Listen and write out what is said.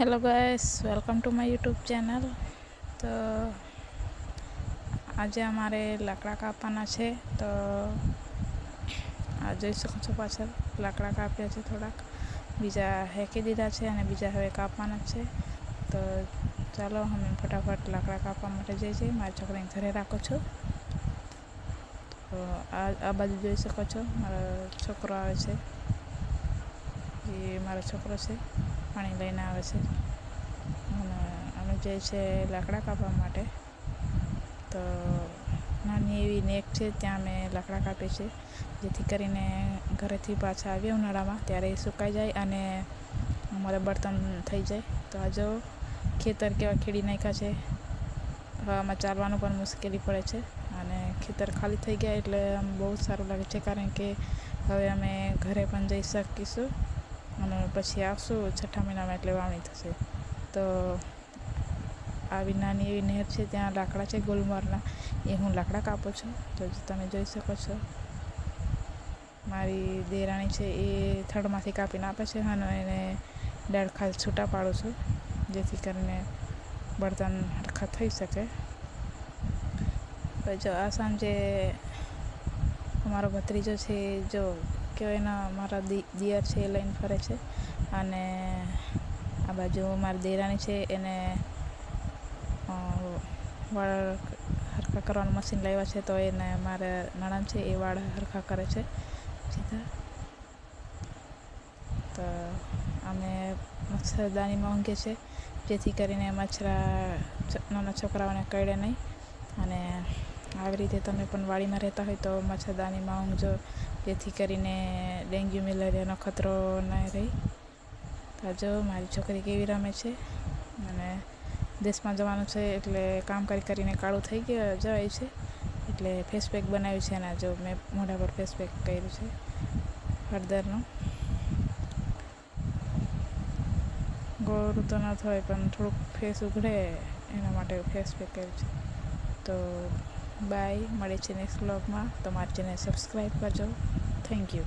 Hello guys, welcome to my YouTube channel. तो आज अमारे लाकड़ा कापवाना छे। तो आ जोई शको छो पाछळ लाकड़ा काप्या छे, थोड़ाक बीजा हेकी दीधा छे अने बीजा हवे कापवाना छे। तो चालो हम फटाफट लाकड़ा कापवा माटे जई छे। मारी छोकरीने घरे राखो छो। तो आ बाजू जोई शको छो मारो छोकरो आवे छे। ए मारो छोकरो छे, पाणी लईने आवे छे। અમે જઈએ છીએ લાકડા કાપવા માટે। તો નાની એવી નેક છે, ત્યાં અમે લાકડા કાપીએ છીએ, જેથી કરીને ઘરેથી પાછા આવીએ ઉનાળામાં ત્યારે સુકાઈ જાય અને અમારે બળતણ થઈ જાય। તો આ જો ખેતર કેવા ખેડી નાખ્યા છે। હવામાં ચાલવાનું પણ મુશ્કેલી પડે છે અને ખેતર ખાલી થઈ ગયા એટલે આમ બહુ સારું લાગે છે, કારણ કે હવે અમે ઘરે પણ જઈ શકીશું અને પછી આવશું છઠ્ઠા મહિનામાં એટલે વાવણી થશે। તો આવી નાની એવી નહેર છે, ત્યાં લાકડા છે ગુલમરના, એ હું લાકડા કાપું છું। તો તમે જોઈ શકો છો મારી દેરાણી છે એ થડમાંથી કાપીને આપે છે અને એને ડાળખા છૂટા પાડું છું, જેથી કરીને બળતણ હરખા થઈ શકે। જો આ સાંજે અમારો ભત્રીજો છે, જો કહેવાયના મારા દિયર છે એ લઈને ફરે છે અને આ બાજુ મારી દેરાણી છે એને વાળ હરખા કરવાનું મશીન લાવ્યા છે। તો એને મારા નણંદ છે એ વાળ હરખા કરે છે સીધા। તો અમે મચ્છરદાનીમાં ઊંઘીએ છીએ, જેથી કરીને મચ્છરા નાના છોકરાઓને કરડે નહીં। અને આવી રીતે તમે પણ વાડીમાં રહેતા હોય તો મચ્છરદાનીમાં ઊંઘજો, જેથી કરીને ડેન્ગ્યુ મેલેરિયાનો ખતરો ન રહે। તો જો મારી છોકરી કેવી રમે છે અને દેશમાં જવાનું છે એટલે કામ કરીને કાળું થઈ જવાય છે, એટલે ફેસ પેક બનાવ્યું છે। અને જો મેં મોઢા પર ફેસ પેક કર્યું છે હળદરનું। ગોરું તો ન થાય પણ થોડુંક ફેસ ઉઘડે એના માટે ફેસ પેક કર્યું છે। તો બાય, મળે છે નેક્સ્ટ વ્લોગમાં। તો મારી ચેનલ સબસ્ક્રાઈબ કરજો। Thank you.